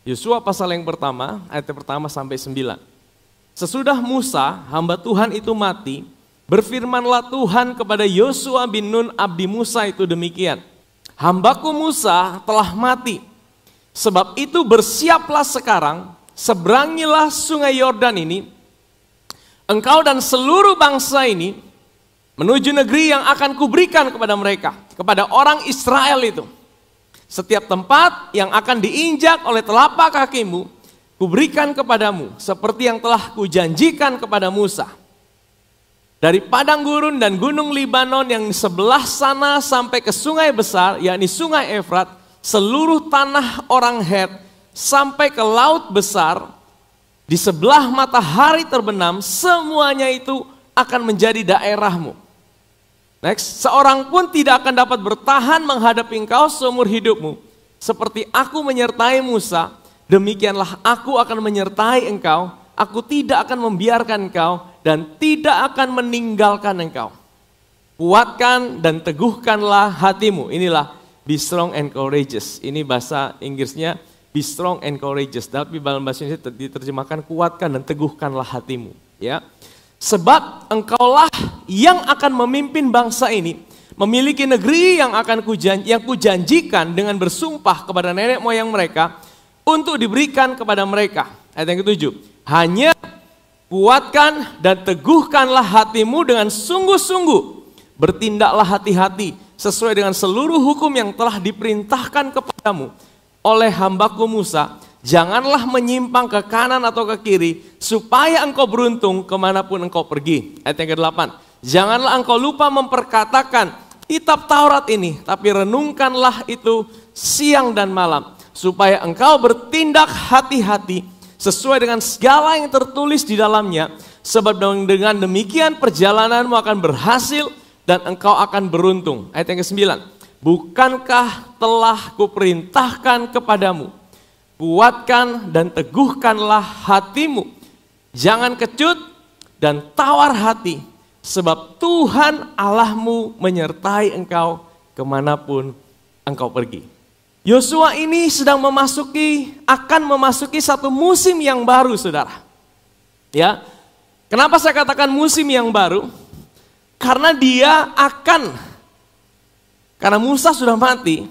Yosua pasal yang pertama, ayat yang pertama sampai 9. Sesudah Musa, hamba Tuhan itu mati, berfirmanlah Tuhan kepada Yosua bin Nun abdi Musa itu demikian. Hambaku Musa telah mati, sebab itu bersiaplah sekarang, seberangilah sungai Yordan ini, engkau dan seluruh bangsa ini, menuju negeri yang akan kuberikan kepada mereka, kepada orang Israel itu. Setiap tempat yang akan diinjak oleh telapak kakimu, kuberikan kepadamu, seperti yang telah kujanjikan kepada Musa. Dari padang gurun dan gunung Libanon yang di sebelah sana sampai ke sungai besar, yakni sungai Efrat, seluruh tanah orang Het, sampai ke laut besar, di sebelah matahari terbenam, semuanya itu akan menjadi daerahmu. Next, seorang pun tidak akan dapat bertahan menghadapi engkau seumur hidupmu. Seperti aku menyertai Musa, demikianlah aku akan menyertai engkau. Aku tidak akan membiarkan engkau dan tidak akan meninggalkan engkau. Kuatkan dan teguhkanlah hatimu. Inilah be strong and courageous. Ini bahasa Inggrisnya be strong and courageous. Tapi dalam bahasa Indonesia diterjemahkan kuatkan dan teguhkanlah hatimu. Ya. Sebab engkaulah yang akan memimpin bangsa ini, memiliki negeri yang akan kujanjikan dengan bersumpah kepada nenek moyang mereka untuk diberikan kepada mereka. Ayat yang ke-7. Hanya kuatkan dan teguhkanlah hatimu dengan sungguh-sungguh. Bertindaklah hati-hati sesuai dengan seluruh hukum yang telah diperintahkan kepadamu oleh hambaku Musa. Janganlah menyimpang ke kanan atau ke kiri, supaya engkau beruntung kemanapun engkau pergi. Ayat yang ke-8. Janganlah engkau lupa memperkatakan kitab Taurat ini, tapi renungkanlah itu siang dan malam, supaya engkau bertindak hati-hati sesuai dengan segala yang tertulis di dalamnya, sebab dengan demikian perjalananmu akan berhasil dan engkau akan beruntung. Ayat yang ke-9. Bukankah telah kuperintahkan kepadamu, kuatkan dan teguhkanlah hatimu, jangan kecut dan tawar hati, sebab Tuhan Allahmu menyertai engkau kemanapun engkau pergi. Yosua ini akan memasuki satu musim yang baru, saudara. Ya, kenapa saya katakan musim yang baru? Karena karena Musa sudah mati,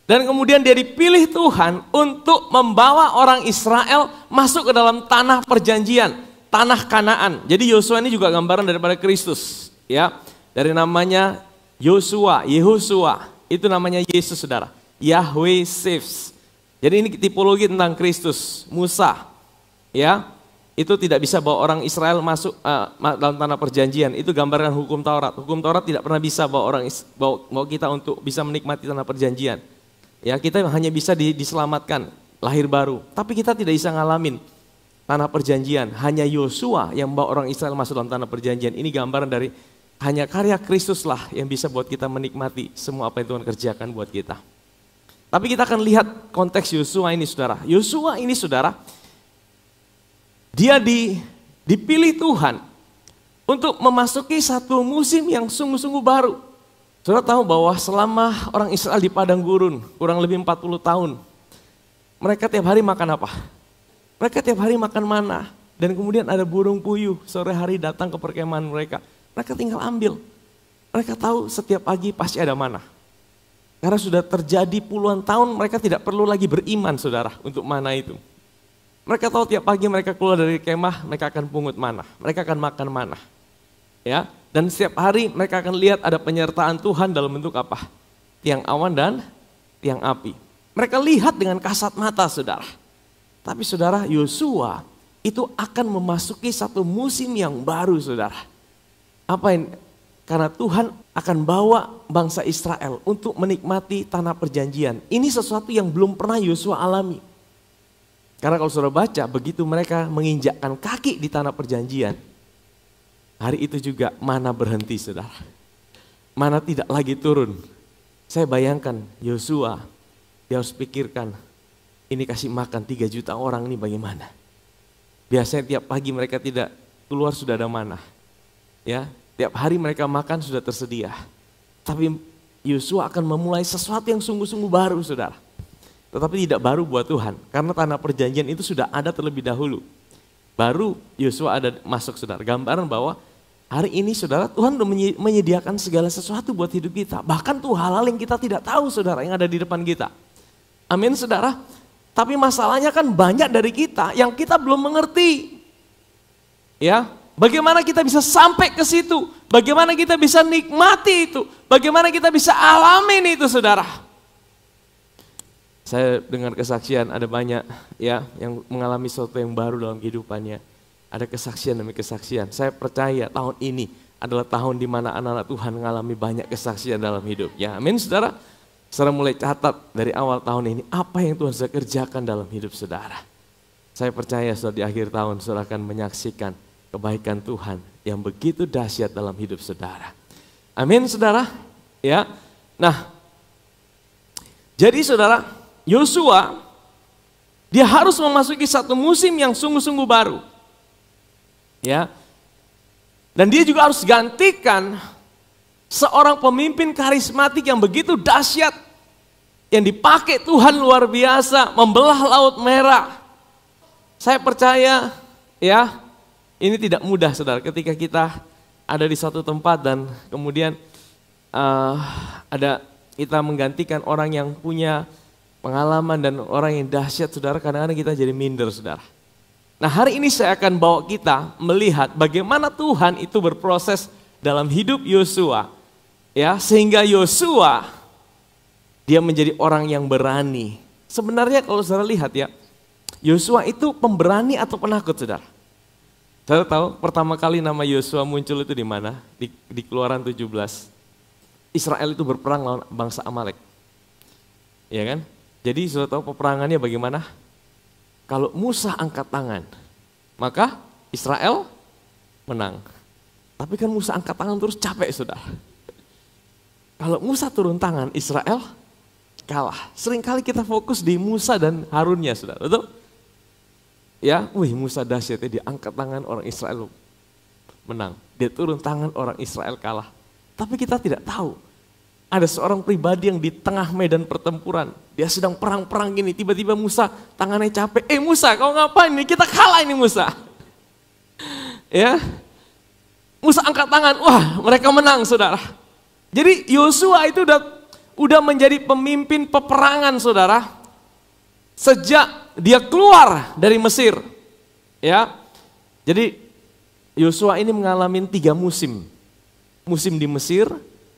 dan kemudian dia dipilih Tuhan untuk membawa orang Israel masuk ke dalam tanah perjanjian, tanah Kanaan. Jadi Yosua ini juga gambaran daripada Kristus. Ya, dari namanya Yosua, Yehosua, itu namanya Yesus, saudara. Yahweh saves. Jadi ini tipologi tentang Kristus. Musa, ya, itu tidak bisa bawa orang Israel masuk dalam tanah perjanjian. Itu gambaran hukum Taurat. Hukum Taurat tidak pernah bisa bawa kita untuk bisa menikmati tanah perjanjian. Ya, kita hanya bisa diselamatkan, lahir baru. Tapi kita tidak bisa ngalamin tanah perjanjian. Hanya Yosua yang membawa orang Israel masuk dalam tanah perjanjian. Ini gambaran dari hanya karya Kristus lah yang bisa buat kita menikmati semua apa yang Tuhan kerjakan buat kita. Tapi kita akan lihat konteks Yosua ini, saudara. Yosua ini, saudara, dia dipilih Tuhan untuk memasuki satu musim yang sungguh-sungguh baru. Saudara tahu bahwa selama orang Israel di padang gurun kurang lebih 40 tahun, mereka tiap hari makan apa? Mereka tiap hari makan mana. Dan kemudian ada burung puyuh sore hari datang ke perkemahan mereka. Mereka tinggal ambil. Mereka tahu setiap pagi pasti ada mana. Karena sudah terjadi puluhan tahun mereka tidak perlu lagi beriman, saudara, untuk mana itu. Mereka tahu tiap pagi mereka keluar dari kemah, mereka akan pungut mana, mereka akan makan mana. Ya, dan setiap hari mereka akan lihat ada penyertaan Tuhan dalam bentuk apa? Tiang awan dan tiang api. Mereka lihat dengan kasat mata, saudara. Tapi saudara, Yosua itu akan memasuki satu musim yang baru, saudara. Apa yang? Karena Tuhan akan bawa bangsa Israel untuk menikmati tanah perjanjian. Ini sesuatu yang belum pernah Yosua alami. Karena kalau saudara baca, begitu mereka menginjakkan kaki di tanah perjanjian, hari itu juga mana berhenti, saudara. Mana tidak lagi turun. Saya bayangkan Yosua, dia harus pikirkan, ini kasih makan 3 juta orang ini bagaimana. Biasanya tiap pagi mereka tidak keluar sudah ada mana. Ya, tiap hari mereka makan sudah tersedia. Tapi Yosua akan memulai sesuatu yang sungguh-sungguh baru, saudara. tetapi tidak baru buat Tuhan. Karena tanah perjanjian itu sudah ada terlebih dahulu. Baru Yosua ada masuk saudara. Gambaran bahwa hari ini saudara Tuhan sudah menyediakan segala sesuatu buat hidup kita. Bahkan tuh hal-hal yang kita tidak tahu saudara yang ada di depan kita. Amin saudara. Tapi masalahnya kan banyak dari kita yang kita belum mengerti. Ya, bagaimana kita bisa sampai ke situ? Bagaimana kita bisa nikmati itu? Bagaimana kita bisa alamin itu saudara? Saya dengar kesaksian ada banyak ya yang mengalami sesuatu yang baru dalam kehidupannya. Ada kesaksian demi kesaksian. Saya percaya tahun ini adalah tahun di mana anak-anak Tuhan mengalami banyak kesaksian dalam hidupnya. Amin saudara. Saudara mulai catat dari awal tahun ini apa yang Tuhan sudah kerjakan dalam hidup saudara. Saya percaya saudara di akhir tahun saudara akan menyaksikan kebaikan Tuhan yang begitu dahsyat dalam hidup saudara. Amin saudara. Ya. Nah, jadi saudara, Yosua dia harus memasuki satu musim yang sungguh-sungguh baru. Ya. Dan dia juga harus gantikan seorang pemimpin karismatik yang begitu dahsyat yang dipakai Tuhan luar biasa membelah Laut Merah. Saya percaya ya, ini tidak mudah saudara ketika kita ada di satu tempat dan kemudian ada kita menggantikan orang yang punya pengalaman dan orang yang dahsyat saudara, kadang-kadang kita jadi minder saudara. Nah hari ini saya akan bawa kita melihat bagaimana Tuhan itu berproses dalam hidup Yosua. Ya, sehingga Yosua dia menjadi orang yang berani. Sebenarnya kalau saudara lihat ya, Yosua itu pemberani atau penakut saudara? Saudara tahu pertama kali nama Yosua muncul itu di mana? Di Keluaran 17. Israel itu berperang lawan bangsa Amalek. Ya kan? Jadi saudara tahu peperangannya bagaimana? Kalau Musa angkat tangan, maka Israel menang. Tapi kan Musa angkat tangan terus capek saudara. Kalau Musa turun tangan, Israel kalah. Seringkali kita fokus di Musa dan Harunnya saudara, betul? Ya, Musa dahsyat, dia angkat tangan orang Israel menang. Dia turun tangan orang Israel kalah. Tapi kita tidak tahu. Ada seorang pribadi yang di tengah medan pertempuran. Dia sedang perang-perang gini, tiba-tiba Musa tangannya capek. Musa kau ngapain ini? Kita kalah ini Musa. Ya, Musa angkat tangan, wah mereka menang saudara. Jadi Yosua itu udah menjadi pemimpin peperangan saudara. Sejak dia keluar dari Mesir, ya. Jadi Yosua ini mengalami 3 musim. Musim di Mesir,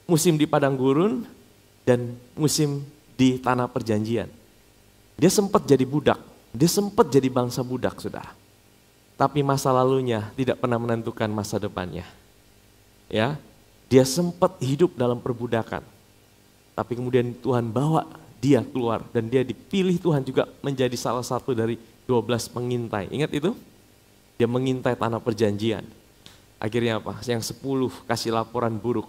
musim di padang gurun, dan musim di tanah perjanjian. Dia sempat jadi budak, dia sempat jadi bangsa budak, saudara. Tapi masa lalunya tidak pernah menentukan masa depannya. Ya, dia sempat hidup dalam perbudakan. Tapi kemudian Tuhan bawa dia keluar dan dia dipilih Tuhan juga menjadi salah satu dari 12 pengintai. Ingat itu? Dia mengintai tanah perjanjian. Akhirnya apa? Yang 10 kasih laporan buruk.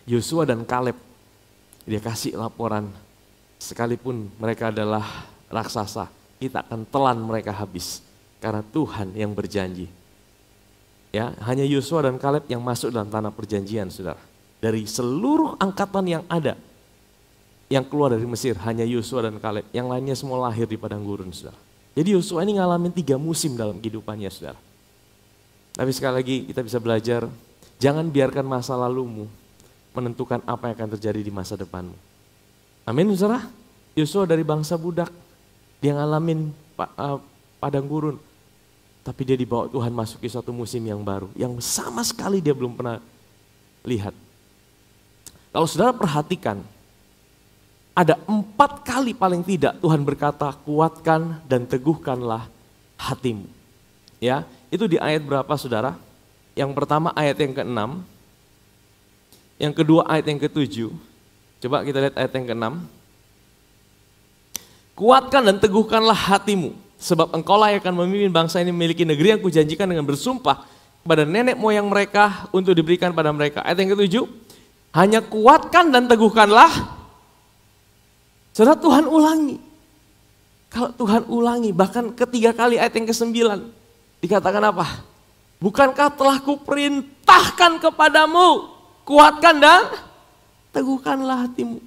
Yosua dan Kaleb dia kasih laporan, sekalipun mereka adalah raksasa, kita akan telan mereka habis karena Tuhan yang berjanji. Ya, hanya Yosua dan Kaleb yang masuk dalam tanah perjanjian, saudara. Dari seluruh angkatan yang ada, yang keluar dari Mesir, hanya Yosua dan Kaleb. Yang lainnya semua lahir di padang gurun, saudara. Jadi Yosua ini ngalamin 3 musim dalam kehidupannya, saudara. Tapi sekali lagi kita bisa belajar, jangan biarkan masa lalumu menentukan apa yang akan terjadi di masa depanmu. Amin, saudara. Yosua dari bangsa budak, dia ngalamin padang gurun. Tapi dia dibawa Tuhan masuki suatu musim yang baru, yang sama sekali dia belum pernah lihat. Kalau saudara perhatikan, ada 4 kali paling tidak Tuhan berkata, kuatkan dan teguhkanlah hatimu. Ya, itu di ayat berapa saudara? Yang pertama ayat yang ke-6, yang kedua ayat yang ke-7. Coba kita lihat ayat yang ke-6. Kuatkan dan teguhkanlah hatimu, sebab engkaulah yang akan memimpin bangsa ini memiliki negeri yang kujanjikan dengan bersumpah kepada nenek moyang mereka untuk diberikan pada mereka. Ayat yang ke-7, hanya kuatkan dan teguhkanlah. Saudara, Tuhan ulangi. Kalau Tuhan ulangi, bahkan ketiga kali ayat yang ke-9, dikatakan apa? Bukankah telah kuperintahkan kepadamu, kuatkan dan teguhkanlah hatimu.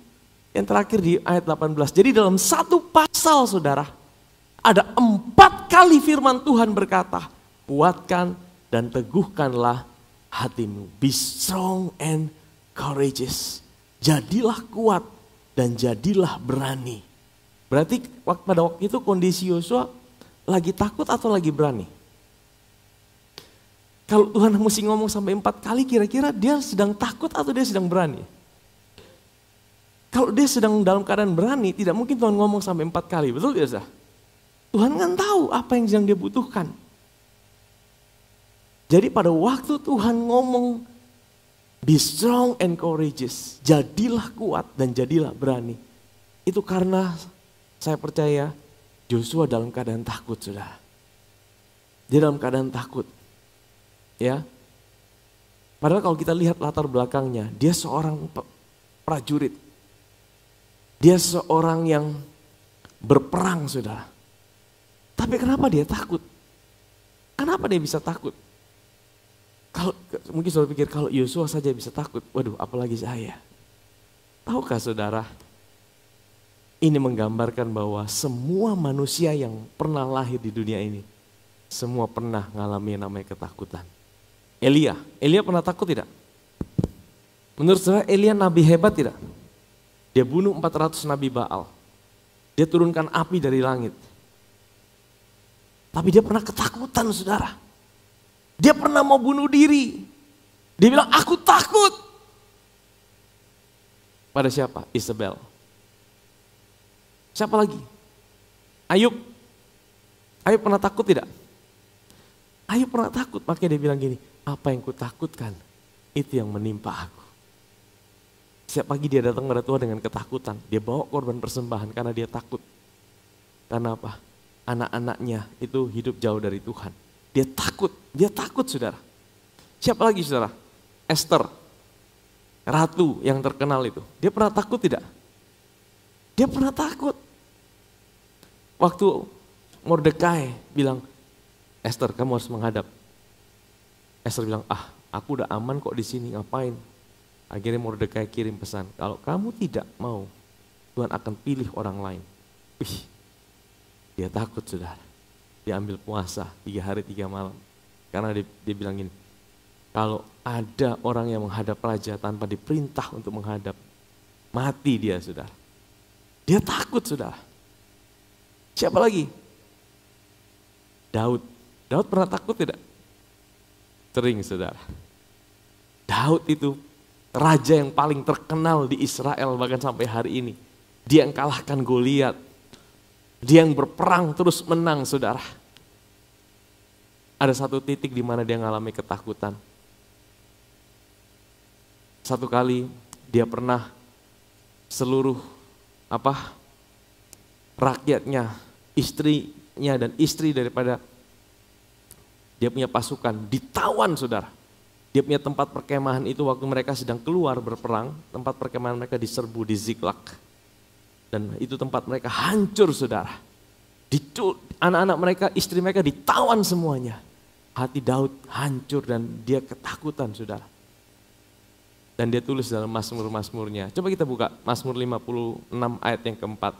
Yang terakhir di ayat 18. Jadi dalam satu pasal saudara, ada 4 kali firman Tuhan berkata, kuatkan dan teguhkanlah hatimu. Be strong and courageous. Jadilah kuat dan jadilah berani. Berarti pada waktu itu kondisi Yosua lagi takut atau lagi berani? Kalau Tuhan mesti ngomong sampai 4 kali, kira-kira dia sedang takut atau dia sedang berani? Kalau dia sedang dalam keadaan berani, tidak mungkin Tuhan ngomong sampai 4 kali, betul tidak? Tuhan kan tahu apa yang sedang dia butuhkan. Jadi pada waktu Tuhan ngomong, be strong and courageous, jadilah kuat dan jadilah berani. Itu karena saya percaya Yosua dalam keadaan takut, saudara. Dia dalam keadaan takut. Ya, padahal kalau kita lihat latar belakangnya, dia seorang prajurit. Dia seorang yang berperang, saudara. Tapi kenapa dia takut? Kenapa dia bisa takut? Kalau mungkin saudara pikir kalau Yosua saja bisa takut, waduh apalagi saya. Tahukah saudara, ini menggambarkan bahwa semua manusia yang pernah lahir di dunia ini, semua pernah mengalami namanya ketakutan. Elia pernah takut tidak? Menurut saudara Elia nabi hebat tidak? Dia bunuh 400 nabi Baal. Dia turunkan api dari langit. Tapi dia pernah ketakutan, saudara. Dia pernah mau bunuh diri. Dia bilang, aku takut. Pada siapa? Isabel. Siapa lagi? Ayub. Ayub pernah takut tidak? Ayub pernah takut, makanya dia bilang gini, apa yang kutakutkan, itu yang menimpa aku. Setiap pagi dia datang kepada Tuhan dengan ketakutan. Dia bawa korban persembahan karena dia takut. Karena apa? Anak-anaknya itu hidup jauh dari Tuhan. Dia takut saudara. Siapa lagi saudara? Esther, ratu yang terkenal itu. Dia pernah takut tidak? Dia pernah takut. Waktu Mordekai bilang, Esther kamu harus menghadap. Esther bilang, aku udah aman kok di sini, ngapain? Akhirnya Mordekai kirim pesan, kalau kamu tidak mau, Tuhan akan pilih orang lain. Dia takut saudara. Dia ambil puasa 3 hari 3 malam. Karena dia bilang gini, kalau ada orang yang menghadap raja tanpa diperintah untuk menghadap, mati dia saudara. Dia takut saudara. Siapa lagi? Daud pernah takut tidak? Sering saudara. Daud itu raja yang paling terkenal di Israel bahkan sampai hari ini. Dia yang kalahkan Goliat. Dia yang berperang terus menang saudara. Ada satu titik di mana dia mengalami ketakutan. Satu kali dia pernah seluruh rakyatnya, istrinya dan istri daripada dia punya pasukan ditawan saudara. Dia punya tempat perkemahan itu waktu mereka sedang keluar berperang, tempat perkemahan mereka diserbu di Ziklag. Dan itu tempat mereka hancur saudara. Anak-anak mereka, istri mereka ditawan semuanya. Hati Daud hancur dan dia ketakutan saudara. Dan dia tulis dalam Mazmur-Mazmurnya. Coba kita buka Mazmur 56 ayat yang keempat.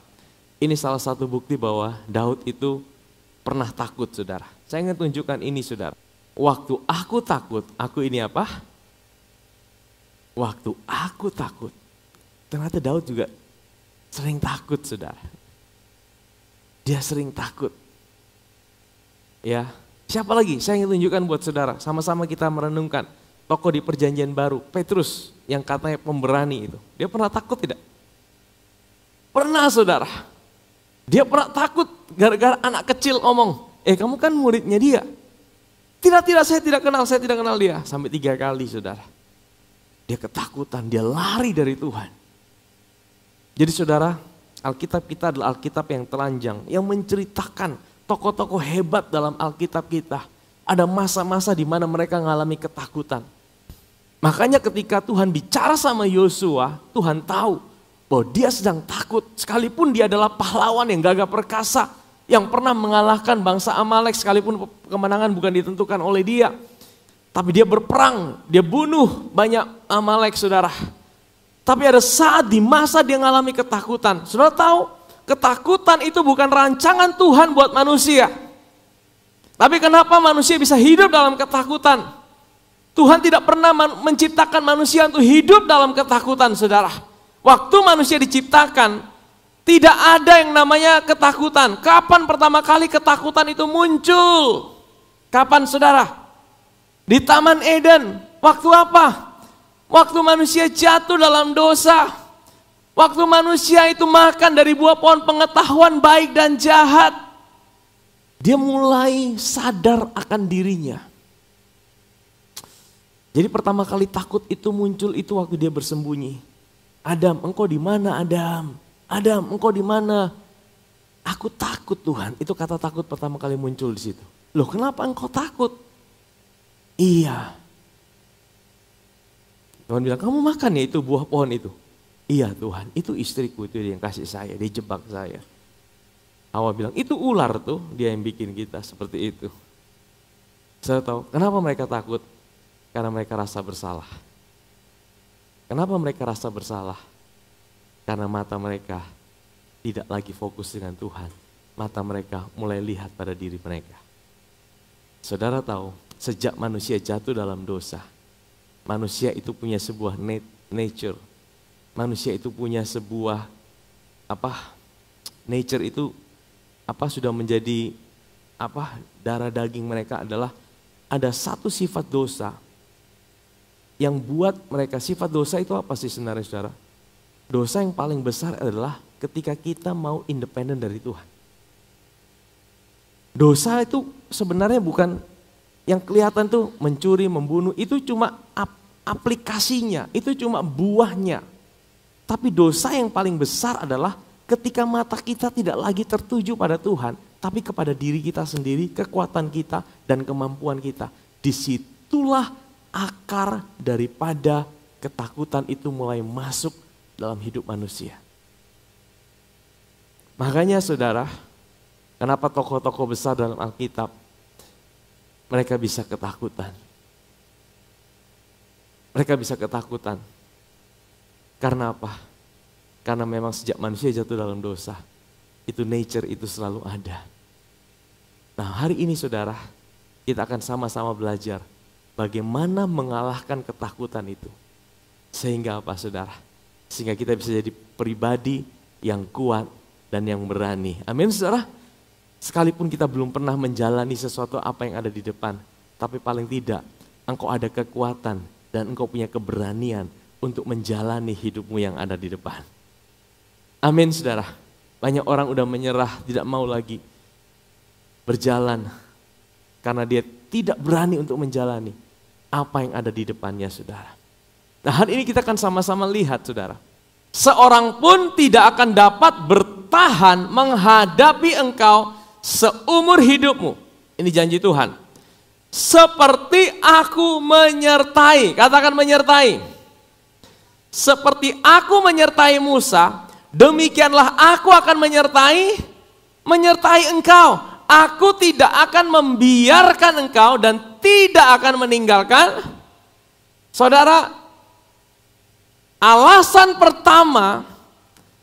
Ini salah satu bukti bahwa Daud itu pernah takut saudara. Saya ingin tunjukkan ini saudara. Waktu aku takut, aku ini apa? Waktu aku takut. Ternyata Daud juga sering takut saudara. Dia sering takut. Ya, siapa lagi? Saya ingin tunjukkan buat saudara. Sama-sama kita merenungkan. Tokoh di perjanjian baru, Petrus yang katanya pemberani itu. Dia pernah takut tidak? Pernah saudara. Dia pernah takut gara-gara anak kecil ngomong, kamu kan muridnya dia. Tidak, saya tidak kenal dia. Sampai 3 kali saudara. Dia ketakutan, dia lari dari Tuhan. Jadi saudara, Alkitab kita adalah Alkitab yang telanjang, yang menceritakan tokoh-tokoh hebat dalam Alkitab kita. Ada masa-masa di mana mereka mengalami ketakutan. Makanya ketika Tuhan bicara sama Yosua, Tuhan tahu bahwa dia sedang takut. Sekalipun dia adalah pahlawan yang gagah perkasa, yang pernah mengalahkan bangsa Amalek, sekalipun kemenangan bukan ditentukan oleh dia. Tapi dia berperang, dia bunuh banyak Amalek saudara. Tapi ada saat di masa dia mengalami ketakutan. Saudara tahu, ketakutan itu bukan rancangan Tuhan buat manusia. Tapi kenapa manusia bisa hidup dalam ketakutan? Tuhan tidak pernah menciptakan manusia untuk hidup dalam ketakutan, saudara. Waktu manusia diciptakan, tidak ada yang namanya ketakutan. Kapan pertama kali ketakutan itu muncul? Kapan, saudara? Di Taman Eden. Waktu apa? Waktu manusia jatuh dalam dosa. Waktu manusia itu makan dari buah pohon pengetahuan baik dan jahat. Dia mulai sadar akan dirinya. Jadi pertama kali takut itu muncul itu waktu dia bersembunyi. Adam, engkau di mana Adam? Adam, engkau di mana? Aku takut Tuhan. Itu kata takut pertama kali muncul di situ. Loh, kenapa engkau takut? Iya. Tuhan bilang, kamu makan ya itu buah pohon itu? Iya Tuhan, itu istriku itu yang kasih saya, dia jebak saya. Hawa bilang, itu ular tuh, dia yang bikin kita seperti itu. Saya tahu, kenapa mereka takut? Karena mereka rasa bersalah. Kenapa mereka rasa bersalah? Karena mata mereka tidak lagi fokus dengan Tuhan. Mata mereka mulai lihat pada diri mereka. Saudara tahu, sejak manusia jatuh dalam dosa, manusia itu punya sebuah nature. Manusia itu punya sebuah nature itu sudah menjadi darah daging mereka adalah ada satu sifat dosa yang buat mereka. Sifat dosa itu apa sih sebenarnya, saudara? Dosa yang paling besar adalah ketika kita mau independen dari Tuhan. Dosa itu sebenarnya bukan yang kelihatan tuh mencuri, membunuh, itu cuma aplikasinya, itu cuma buahnya. Tapi dosa yang paling besar adalah ketika mata kita tidak lagi tertuju pada Tuhan, tapi kepada diri kita sendiri, kekuatan kita dan kemampuan kita. Disitulah akar daripada ketakutan itu mulai masuk dalam hidup manusia. Makanya saudara, kenapa tokoh-tokoh besar dalam Alkitab mereka bisa ketakutan? Mereka bisa ketakutan. Karena apa? Karena memang sejak manusia jatuh dalam dosa, itu nature itu selalu ada. Nah, hari ini saudara, kita akan sama-sama belajar bagaimana mengalahkan ketakutan itu. Sehingga apa, saudara? Sehingga kita bisa jadi pribadi yang kuat dan yang berani. Amin, saudara? Sekalipun kita belum pernah menjalani sesuatu apa yang ada di depan, tapi paling tidak engkau ada kekuatan dan engkau punya keberanian untuk menjalani hidupmu yang ada di depan. Amin, saudara. Banyak orang udah menyerah, tidak mau lagi berjalan karena dia tidak berani untuk menjalani apa yang ada di depannya, saudara. Nah, hari ini kita akan sama-sama lihat, saudara. Seorang pun tidak akan dapat bertahan menghadapi engkau seumur hidupmu. Ini janji Tuhan. Seperti aku menyertai, katakan menyertai. Seperti aku menyertai Musa, demikianlah aku akan menyertai engkau. Aku tidak akan membiarkan engkau dan tidak akan meninggalkan. Saudara, alasan pertama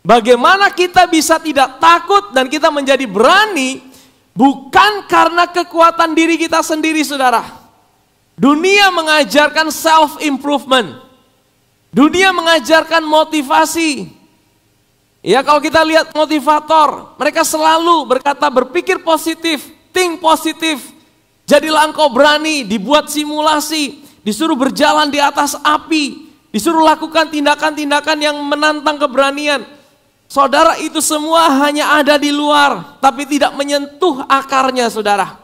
bagaimana kita bisa tidak takut dan kita menjadi berani bukan karena kekuatan diri kita sendiri, saudara. Dunia mengajarkan self-improvement. Dunia mengajarkan motivasi. Ya, kalau kita lihat motivator, mereka selalu berkata berpikir positif, think positif. Jadilah engkau berani, dibuat simulasi, disuruh berjalan di atas api, disuruh lakukan tindakan-tindakan yang menantang keberanian. Saudara, itu semua hanya ada di luar, tapi tidak menyentuh akarnya, saudara.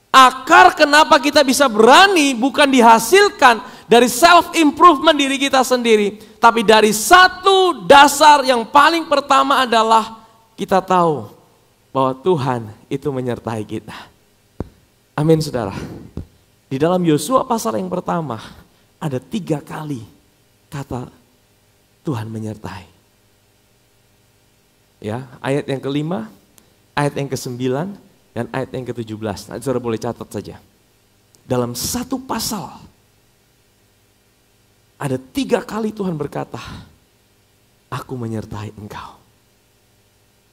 Akar kenapa kita bisa berani bukan dihasilkan dari self-improvement diri kita sendiri, tapi dari satu dasar yang paling pertama adalah kita tahu bahwa Tuhan itu menyertai kita. Amin, saudara. Di dalam Yosua pasal yang pertama ada 3 kali kata Tuhan menyertai. Ya, ayat yang ke-5, ayat yang ke-9, dan ayat yang ke-17. Nanti saudara boleh catat saja. Dalam satu pasal ada 3 kali Tuhan berkata, Aku menyertai engkau.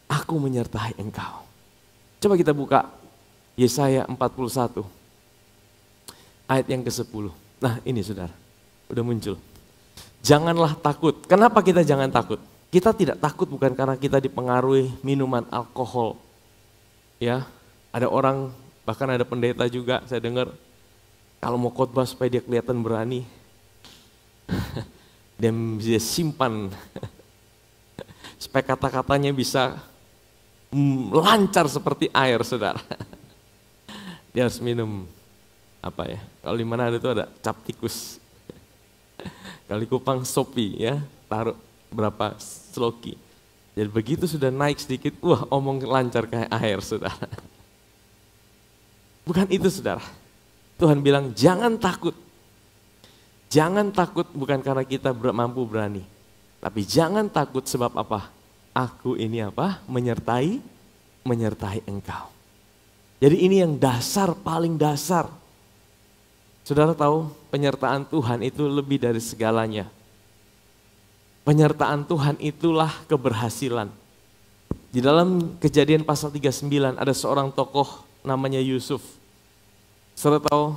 Aku menyertai engkau. Coba kita buka Yesaya 41 ayat yang ke-10. Nah ini saudara, udah muncul. Janganlah takut. Kenapa kita jangan takut? Kita tidak takut bukan karena kita dipengaruhi minuman alkohol. Ya, ada orang, bahkan ada pendeta juga saya dengar, kalau mau khotbah supaya dia kelihatan berani, dia simpan supaya kata-katanya bisa lancar seperti air, saudara. Dia harus minum apa ya? Kalau di mana ada itu ada cap tikus. Kalau di Kupang sopi ya, taruh berapa sloki. Jadi begitu sudah naik sedikit, wah omong lancar kayak air, saudara. Bukan itu, saudara. Tuhan bilang jangan takut. Jangan takut bukan karena kita mampu berani. Tapi jangan takut sebab apa? Aku ini apa? Menyertai engkau. Jadi ini yang dasar, paling dasar. Saudara tahu penyertaan Tuhan itu lebih dari segalanya. Penyertaan Tuhan itulah keberhasilan. Di dalam Kejadian pasal 39 ada seorang tokoh namanya Yusuf. Saudara tahu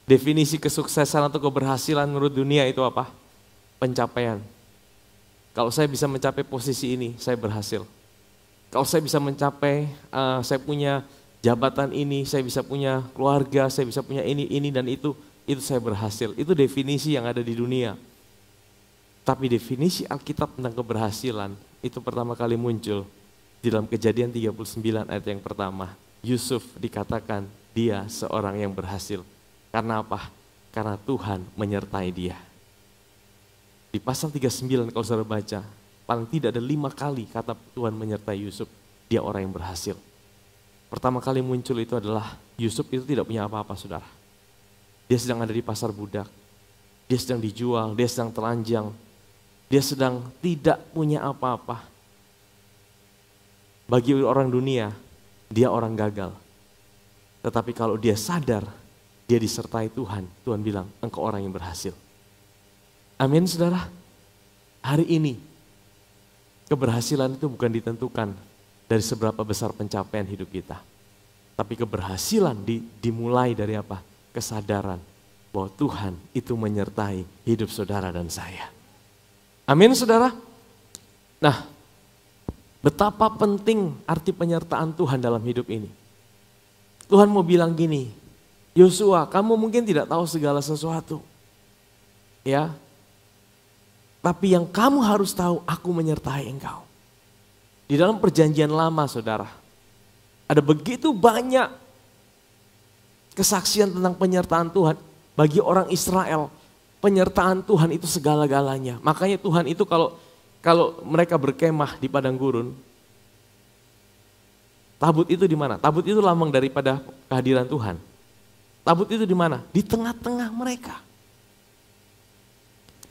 definisi kesuksesan atau keberhasilan menurut dunia itu apa? Pencapaian. Kalau saya bisa mencapai posisi ini, saya berhasil. Kalau saya bisa mencapai, saya punya jabatan ini, saya bisa punya keluarga, saya bisa punya ini dan itu saya berhasil. Itu definisi yang ada di dunia. Tapi definisi Alkitab tentang keberhasilan itu pertama kali muncul di dalam Kejadian 39 ayat yang pertama. Yusuf dikatakan dia seorang yang berhasil. Karena apa? Karena Tuhan menyertai dia. Di pasal 39 kalau saudara baca, paling tidak ada 5 kali kata Tuhan menyertai Yusuf. Dia orang yang berhasil. Pertama kali muncul itu adalah Yusuf itu tidak punya apa-apa, saudara. Dia sedang ada di pasar budak. Dia sedang dijual, dia sedang telanjang. Dia sedang tidak punya apa-apa. Bagi orang dunia, dia orang gagal. Tetapi kalau dia sadar, dia disertai Tuhan. Tuhan bilang, engkau orang yang berhasil. Amin, saudara. Hari ini, keberhasilan itu bukan ditentukan dari seberapa besar pencapaian hidup kita. Tapi keberhasilan dimulai dari apa? Kesadaran bahwa Tuhan itu menyertai hidup saudara dan saya. Amin, saudara. Nah, betapa penting arti penyertaan Tuhan dalam hidup ini. Tuhan mau bilang gini, Yosua, kamu mungkin tidak tahu segala sesuatu. Ya. Tapi yang kamu harus tahu, aku menyertai engkau. Di dalam perjanjian lama, saudara, ada begitu banyak kesaksian tentang penyertaan Tuhan. Bagi orang Israel, penyertaan Tuhan itu segala-galanya. Makanya Tuhan itu kalau mereka berkemah di padang gurun, tabut itu di mana? Tabut itu lambang daripada kehadiran Tuhan. Tabut itu di mana? Di tengah-tengah mereka.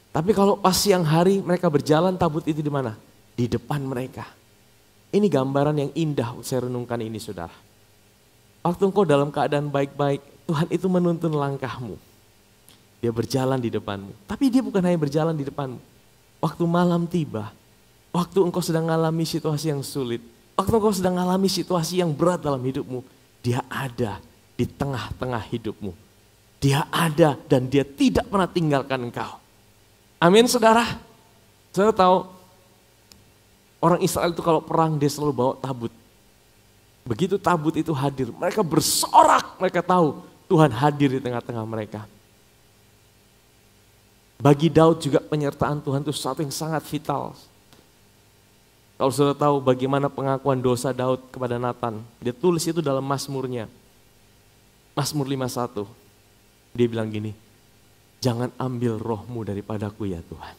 Tapi kalau pas siang hari mereka berjalan, tabut itu di mana? Di depan mereka. Ini gambaran yang indah saya renungkan ini, saudara. Waktu engkau dalam keadaan baik-baik, Tuhan itu menuntun langkahmu. Dia berjalan di depanmu. Tapi dia bukan hanya berjalan di depanmu. Waktu malam tiba, waktu engkau sedang mengalami situasi yang sulit, waktu engkau sedang mengalami situasi yang berat dalam hidupmu, dia ada di tengah-tengah hidupmu. Dia ada dan dia tidak pernah tinggalkan engkau. Amin, saudara. Saudara tahu, orang Israel itu kalau perang dia selalu bawa tabut. Begitu tabut itu hadir, mereka bersorak, mereka tahu Tuhan hadir di tengah-tengah mereka. Bagi Daud juga penyertaan Tuhan itu sesuatu yang sangat vital. Kalau saudara tahu bagaimana pengakuan dosa Daud kepada Nathan, dia tulis itu dalam Mazmurnya. Mazmur 51, dia bilang gini, jangan ambil rohmu daripadaku ya Tuhan.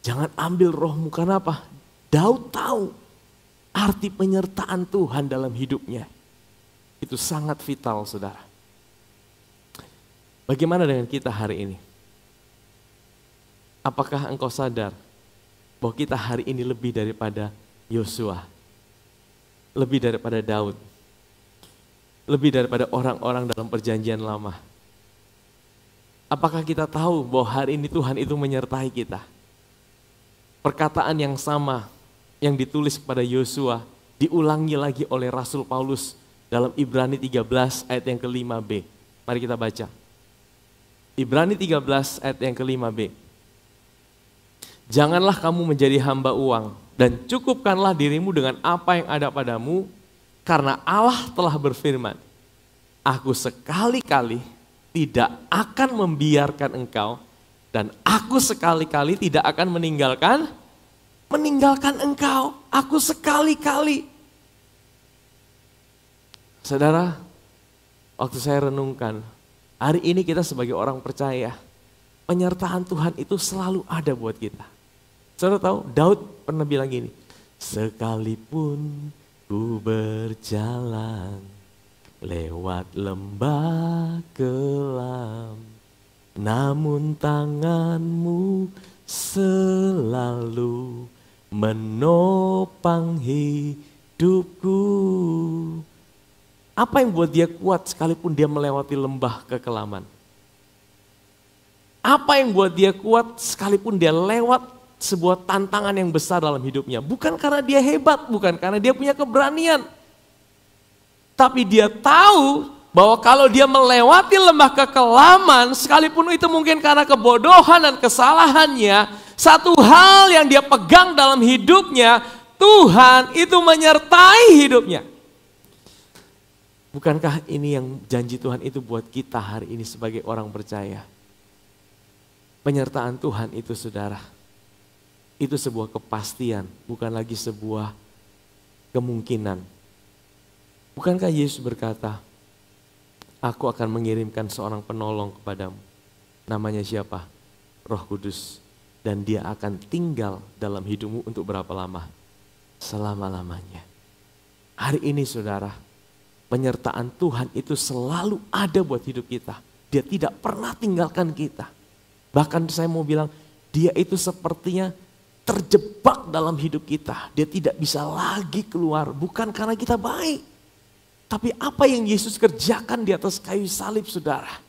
Jangan ambil rohmu, karena apa? Daud tahu arti penyertaan Tuhan dalam hidupnya. Itu sangat vital, saudara. Bagaimana dengan kita hari ini? Apakah engkau sadar bahwa kita hari ini lebih daripada Yosua, lebih daripada Daud, lebih daripada orang-orang dalam perjanjian lama? Apakah kita tahu bahwa hari ini Tuhan itu menyertai kita? Perkataan yang sama yang ditulis kepada Yosua diulangi lagi oleh Rasul Paulus dalam Ibrani 13 ayat yang ke-5b. Mari kita baca. Ibrani 13 ayat yang ke-5b. Janganlah kamu menjadi hamba uang dan cukupkanlah dirimu dengan apa yang ada padamu, karena Allah telah berfirman, aku sekali-kali tidak akan membiarkan engkau dan aku sekali-kali tidak akan meninggalkan engkau. Aku sekali-kali. Saudara, waktu saya renungkan, hari ini kita sebagai orang percaya, penyertaan Tuhan itu selalu ada buat kita. Saudara tahu, Daud pernah bilang gini, sekalipun ku berjalan lewat lembah kelam, namun tanganmu selalu menopang hidupku. Apa yang buat dia kuat sekalipun dia melewati lembah kekelaman? Apa yang buat dia kuat sekalipun dia lewat sebuah tantangan yang besar dalam hidupnya? Bukan karena dia hebat, bukan karena dia punya keberanian. Tapi dia tahu bahwa kalau dia melewati lembah kekelaman, sekalipun itu mungkin karena kebodohan dan kesalahannya, satu hal yang dia pegang dalam hidupnya, Tuhan itu menyertai hidupnya. Bukankah ini yang janji Tuhan itu buat kita hari ini sebagai orang percaya? Penyertaan Tuhan itu saudara, itu sebuah kepastian, bukan lagi sebuah kemungkinan. Bukankah Yesus berkata, aku akan mengirimkan seorang penolong kepadamu. Namanya siapa? Roh Kudus. Dan dia akan tinggal dalam hidupmu untuk berapa lama? Selama-lamanya. Hari ini saudara, penyertaan Tuhan itu selalu ada buat hidup kita. Dia tidak pernah tinggalkan kita. Bahkan saya mau bilang, dia itu sepertinya terjebak dalam hidup kita. Dia tidak bisa lagi keluar, bukan karena kita baik. Tapi apa yang Yesus kerjakan di atas kayu salib saudara.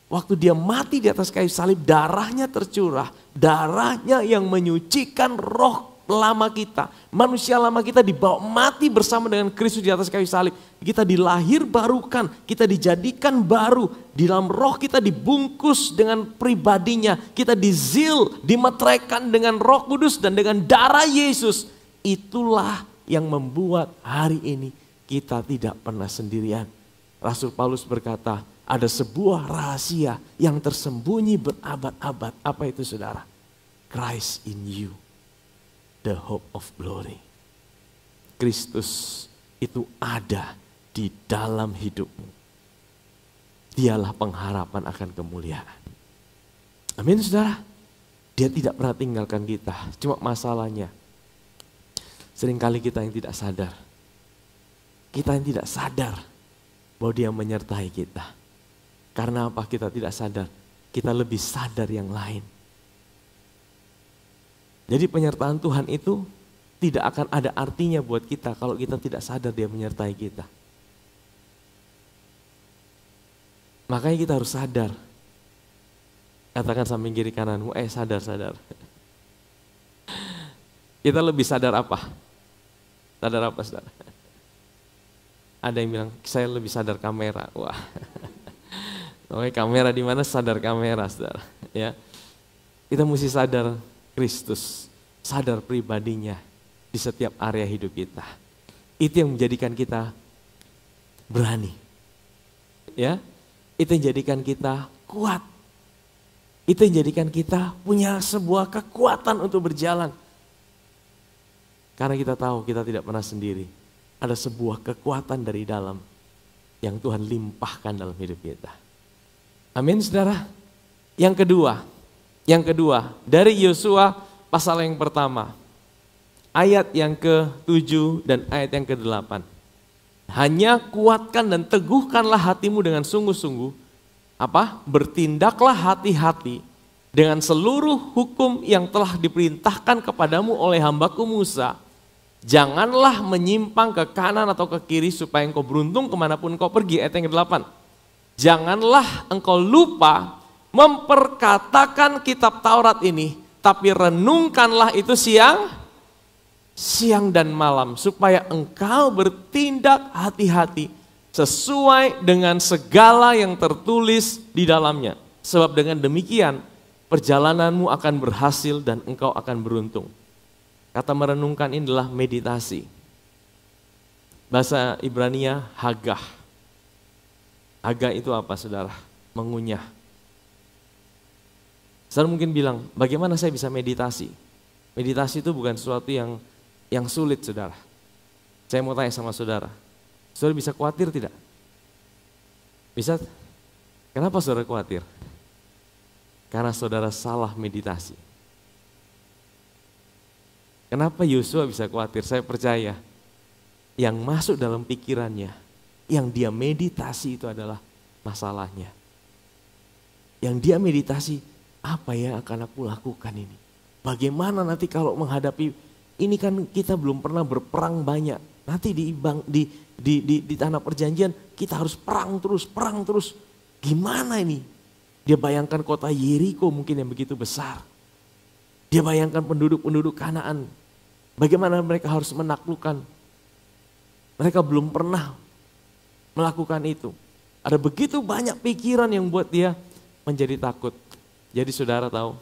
Waktu dia mati di atas kayu salib, darahnya tercurah. Darahnya yang menyucikan roh lama kita. Manusia lama kita dibawa mati bersama dengan Kristus di atas kayu salib. Kita dilahir barukan, kita dijadikan baru. Di dalam roh kita dibungkus dengan pribadinya. Kita dizil, dimeteraikan dengan Roh Kudus dan dengan darah Yesus. Itulah yang membuat hari ini kita tidak pernah sendirian. Rasul Paulus berkata, ada sebuah rahasia yang tersembunyi berabad-abad. Apa itu saudara? Christ in you, the hope of glory. Kristus itu ada di dalam hidupmu. Dialah pengharapan akan kemuliaan. Amin saudara. Dia tidak pernah tinggalkan kita. Cuma masalahnya, seringkali kita yang tidak sadar. Kita yang tidak sadar bahwa dia menyertai kita. Karena apa kita tidak sadar? Kita lebih sadar yang lain. Jadi penyertaan Tuhan itu tidak akan ada artinya buat kita kalau kita tidak sadar dia menyertai kita. Makanya kita harus sadar. Katakan samping kiri kananmu, sadar. Kita lebih sadar apa? Sadar apa saudara? Ada yang bilang, saya lebih sadar kamera. Wah. Oke, kamera di mana? Sadar kamera, saudara. Ya, kita mesti sadar Kristus, sadar pribadinya di setiap area hidup kita. Itu yang menjadikan kita berani. Ya, itu yang menjadikan kita kuat. Itu yang menjadikan kita punya sebuah kekuatan untuk berjalan. Karena kita tahu kita tidak pernah sendiri. Ada sebuah kekuatan dari dalam yang Tuhan limpahkan dalam hidup kita. Amin saudara. Yang kedua dari Yosua pasal yang pertama. Ayat yang ke-7 dan ayat yang ke-8. Hanya kuatkan dan teguhkanlah hatimu dengan sungguh-sungguh. Bertindaklah hati-hati dengan seluruh hukum yang telah diperintahkan kepadamu oleh hambaku Musa. Janganlah menyimpang ke kanan atau ke kiri supaya engkau beruntung kemanapun engkau pergi. Ayat yang ke-8. Janganlah engkau lupa memperkatakan kitab Taurat ini tapi renungkanlah itu siang dan malam, supaya engkau bertindak hati-hati sesuai dengan segala yang tertulis di dalamnya. Sebab dengan demikian perjalananmu akan berhasil dan engkau akan beruntung. Kata merenungkan ini adalah meditasi. Bahasa Ibrania hagah. Hagah itu apa saudara? Mengunyah. Saudara mungkin bilang, bagaimana saya bisa meditasi? Meditasi itu bukan sesuatu yang sulit saudara. Saya mau tanya sama saudara. Saudara bisa khawatir tidak? Bisa? Kenapa saudara khawatir? Karena saudara salah meditasi. Kenapa Yosua bisa khawatir? Saya percaya yang masuk dalam pikirannya, yang dia meditasi itu adalah masalahnya. Yang dia meditasi, apa yang akan aku lakukan ini? Bagaimana nanti kalau menghadapi, ini kan kita belum pernah berperang banyak. Nanti di tanah perjanjian kita harus perang terus. Gimana ini? Dia bayangkan kota Yeriko mungkin yang begitu besar. Dia bayangkan penduduk-penduduk Kanaan. Bagaimana mereka harus menaklukkan. Mereka belum pernah melakukan itu. Ada begitu banyak pikiran yang buat dia menjadi takut. Jadi saudara tahu,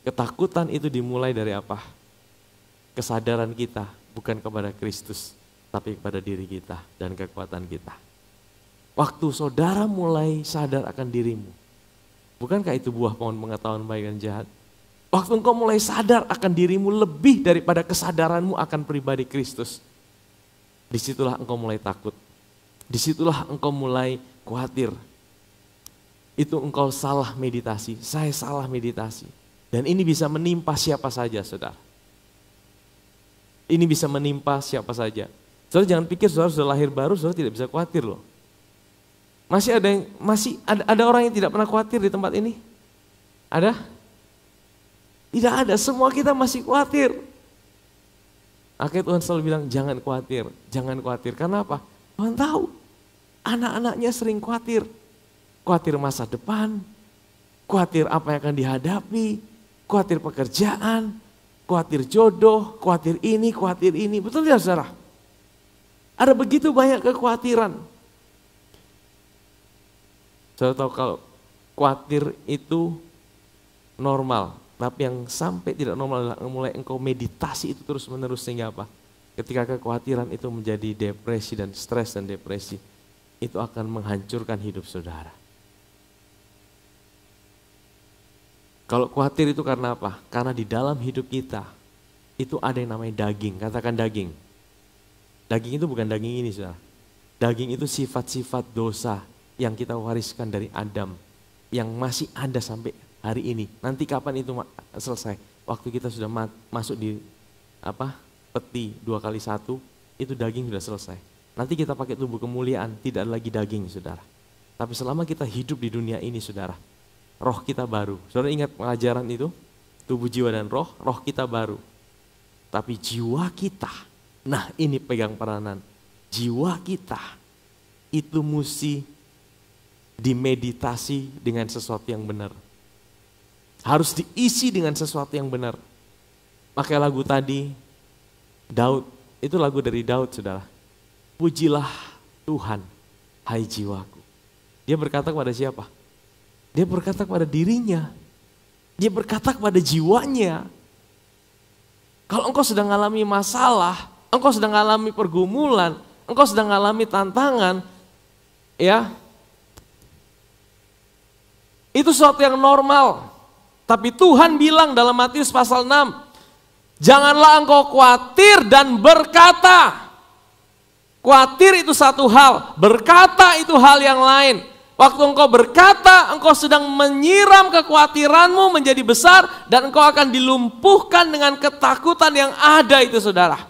ketakutan itu dimulai dari apa? Kesadaran kita bukan kepada Kristus, tapi kepada diri kita dan kekuatan kita. Waktu saudara mulai sadar akan dirimu, bukankah itu buah pohon pengetahuan baik dan jahat? Waktu engkau mulai sadar akan dirimu lebih daripada kesadaranmu akan pribadi Kristus, disitulah engkau mulai takut, disitulah engkau mulai khawatir. Itu engkau salah meditasi, saya salah meditasi. Dan ini bisa menimpa siapa saja saudara. Ini bisa menimpa siapa saja. Saudara jangan pikir saudara sudah lahir baru, saudara tidak bisa khawatir loh. Masih ada orang yang tidak pernah khawatir di tempat ini? Ada? Tidak ada, semua kita masih khawatir. Akhirnya Tuhan selalu bilang jangan khawatir, jangan khawatir. Karena apa? Tuhan tahu anak-anaknya sering khawatir. Khawatir masa depan, khawatir apa yang akan dihadapi, khawatir pekerjaan, khawatir jodoh, khawatir ini. Betul tidak saudara? Ada begitu banyak kekhawatiran. Saudara tahu kalau khawatir itu normal. Tapi yang sampai tidak normal adalah mulai engkau meditasi itu terus menerus sehingga apa? Ketika kekhawatiran itu menjadi depresi dan stres dan depresi, itu akan menghancurkan hidup saudara. Kalau khawatir itu karena apa? Karena di dalam hidup kita itu ada yang namanya daging. Katakan daging. Daging itu bukan daging ini saudara. Daging itu sifat-sifat dosa yang kita wariskan dari Adam, yang masih ada sampai hari ini. Nanti kapan itu selesai? Waktu kita sudah masuk di peti 2x1, itu daging sudah selesai. Nanti kita pakai tubuh kemuliaan, tidak ada lagi daging saudara. Tapi selama kita hidup di dunia ini saudara, roh kita baru. Saudara ingat pengajaran itu? Tubuh, jiwa, dan roh kita baru. Tapi jiwa kita, nah ini pegang peranan. Jiwa kita itu mesti dimeditasi dengan sesuatu yang benar. Harus diisi dengan sesuatu yang benar. Makanya lagu tadi, Daud, itu lagu dari Daud saudara. Pujilah Tuhan, hai jiwaku. Dia berkata kepada siapa? Dia berkata kepada dirinya. Dia berkata kepada jiwanya. Kalau engkau sedang mengalami masalah, engkau sedang mengalami pergumulan, engkau sedang mengalami tantangan, ya, itu sesuatu yang normal. Tapi Tuhan bilang dalam Matius pasal 6, janganlah engkau khawatir dan berkata. Khawatir itu satu hal, berkata itu hal yang lain. Waktu engkau berkata, engkau sedang menyiram kekhawatiranmu menjadi besar dan engkau akan dilumpuhkan dengan ketakutan yang ada itu saudara.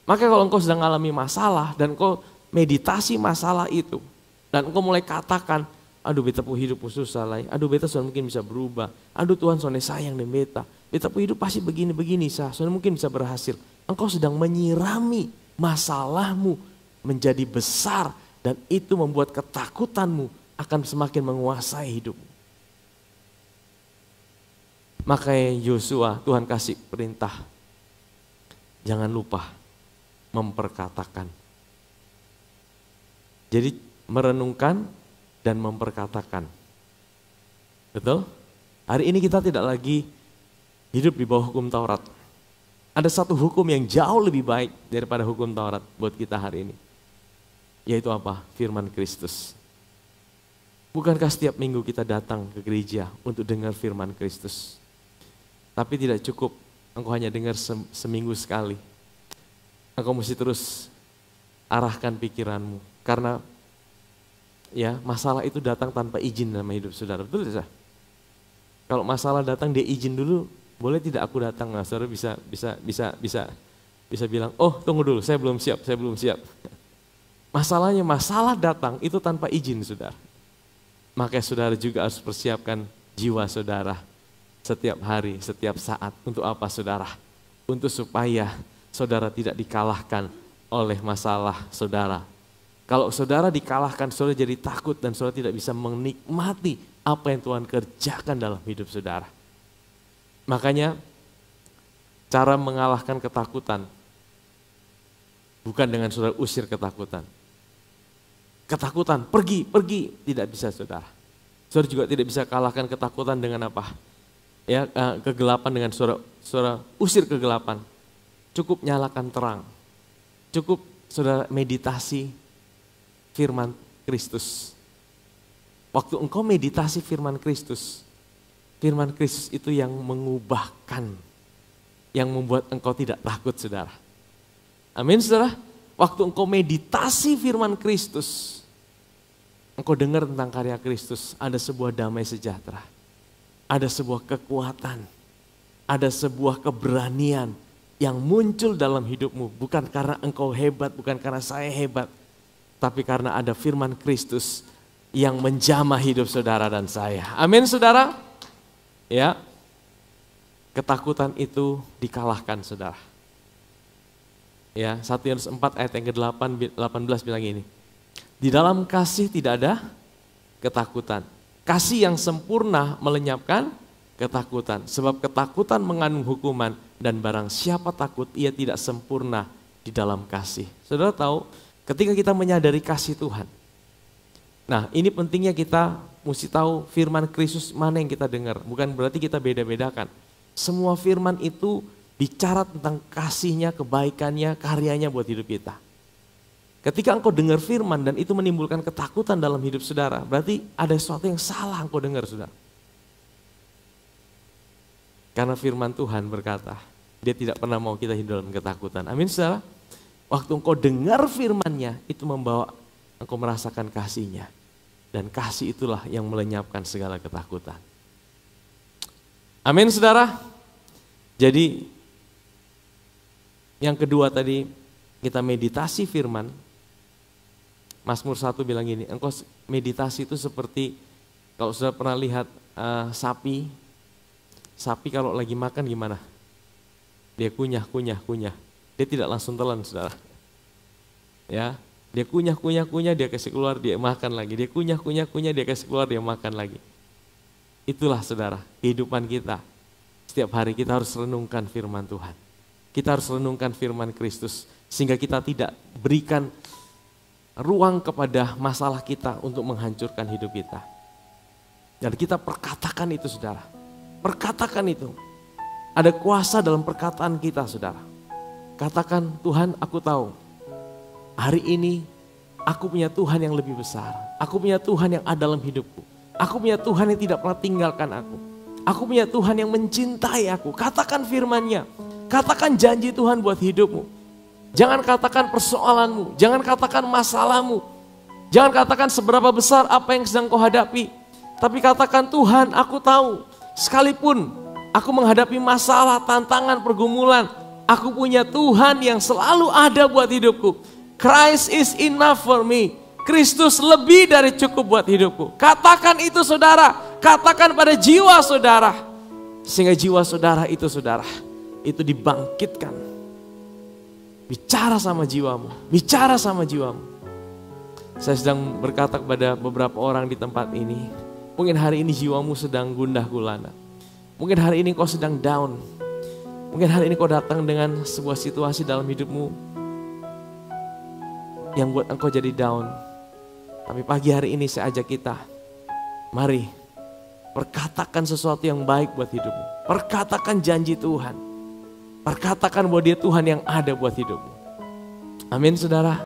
Maka kalau engkau sedang mengalami masalah dan engkau meditasi masalah itu dan engkau mulai katakan, aduh beta pu hidup susah lah, aduh beta sudah mungkin bisa berubah, aduh Tuhan soalnya sayang dan beta pu hidup pasti begini-begini soalnya mungkin bisa berhasil. Engkau sedang menyirami masalahmu menjadi besar dan itu membuat ketakutanmu akan semakin menguasai hidupmu. Makanya Yosua, Tuhan kasih perintah, jangan lupa memperkatakan. Jadi merenungkan dan memperkatakan. Betul? Hari ini kita tidak lagi hidup di bawah hukum Taurat. Ada satu hukum yang jauh lebih baik daripada hukum Taurat buat kita hari ini. Yaitu apa? Firman Kristus. Bukankah setiap minggu kita datang ke gereja untuk dengar firman Kristus? Tapi tidak cukup engkau hanya dengar seminggu sekali. Engkau mesti terus arahkan pikiranmu. Karena ya masalah itu datang tanpa izin dalam hidup saudara. Betul tidak? Kalau masalah datang dia izin dulu, boleh tidak aku datang? Nah, saudara bisa bilang, oh tunggu dulu, saya belum siap. Masalahnya masalah datang itu tanpa izin saudara. Makanya saudara juga harus persiapkan jiwa saudara setiap hari, setiap saat. Untuk apa saudara? Untuk supaya saudara tidak dikalahkan oleh masalah saudara. Kalau saudara dikalahkan, saudara jadi takut dan saudara tidak bisa menikmati apa yang Tuhan kerjakan dalam hidup saudara. Makanya cara mengalahkan ketakutan bukan dengan saudara usir ketakutan. Ketakutan, pergi, tidak bisa saudara. Saudara juga tidak bisa kalahkan ketakutan dengan apa? Ya, kegelapan dengan saudara usir kegelapan. Cukup nyalakan terang. Cukup saudara meditasi firman Kristus. Waktu engkau meditasi firman Kristus itu yang mengubahkan, yang membuat engkau tidak takut saudara. Amin saudara. Waktu engkau meditasi firman Kristus, engkau dengar tentang karya Kristus, ada sebuah damai sejahtera, ada sebuah kekuatan, ada sebuah keberanian yang muncul dalam hidupmu. Bukan karena engkau hebat, bukan karena saya hebat, tapi karena ada firman Kristus yang menjamah hidup saudara dan saya. Amin saudara. Ya, ketakutan itu dikalahkan saudara. Ya, 1 Yohanes 4 ayat yang ke-18 bilang ini. Di dalam kasih tidak ada ketakutan. Kasih yang sempurna melenyapkan ketakutan. Sebab ketakutan mengandung hukuman dan barang siapa takut ia tidak sempurna di dalam kasih. Saudara tahu, ketika kita menyadari kasih Tuhan. Nah, ini pentingnya kita mesti tahu firman Kristus mana yang kita dengar. Bukan berarti kita beda-bedakan. Semua firman itu bicara tentang kasihnya, kebaikannya, karyanya buat hidup kita. Ketika engkau dengar firman dan itu menimbulkan ketakutan dalam hidup saudara, berarti ada sesuatu yang salah engkau dengar saudara. Karena firman Tuhan berkata, dia tidak pernah mau kita hidup dalam ketakutan. Amin saudara. Waktu engkau dengar firman-Nya, itu membawa engkau merasakan kasih-Nya. Dan kasih itulah yang melenyapkan segala ketakutan. Amin saudara. Jadi yang kedua tadi kita meditasi firman. Mazmur 1 bilang gini, engkau meditasi itu seperti kalau sudah pernah lihat sapi kalau lagi makan gimana? Dia kunyah. Dia tidak langsung telan saudara. Ya, dia kunyah, dia kasih keluar, dia makan lagi. Dia kunyah, dia kasih keluar, dia makan lagi. Itulah saudara, kehidupan kita. Setiap hari kita harus renungkan firman Tuhan. Kita harus renungkan firman Kristus. Sehingga kita tidak berikan ruang kepada masalah kita untuk menghancurkan hidup kita. Dan kita perkatakan itu saudara. Perkatakan itu. Ada kuasa dalam perkataan kita saudara. Katakan, Tuhan aku tahu. Hari ini aku punya Tuhan yang lebih besar. Aku punya Tuhan yang ada dalam hidupku. Aku punya Tuhan yang tidak pernah tinggalkan aku. Aku punya Tuhan yang mencintai aku. Katakan firman-Nya. Katakan janji Tuhan buat hidupmu. Jangan katakan persoalanmu. Jangan katakan masalahmu. Jangan katakan seberapa besar apa yang sedang kau hadapi. Tapi katakan Tuhan aku tahu. Sekalipun aku menghadapi masalah, tantangan, pergumulan. Aku punya Tuhan yang selalu ada buat hidupku. Christ is enough for me. Kristus lebih dari cukup buat hidupku. Katakan itu saudara. Katakan pada jiwa saudara. Sehingga jiwa saudara itu dibangkitkan. Bicara sama jiwamu. Bicara sama jiwamu. Saya sedang berkata kepada beberapa orang di tempat ini. Mungkin hari ini jiwamu sedang gundah gulana. Mungkin hari ini kau sedang down. Mungkin hari ini kau datang dengan sebuah situasi dalam hidupmu yang buat engkau jadi down. Tapi pagi hari ini saya ajak kita, mari perkatakan sesuatu yang baik buat hidupmu. Perkatakan janji Tuhan. Perkatakan bahwa Dia Tuhan yang ada buat hidupmu. Amin saudara.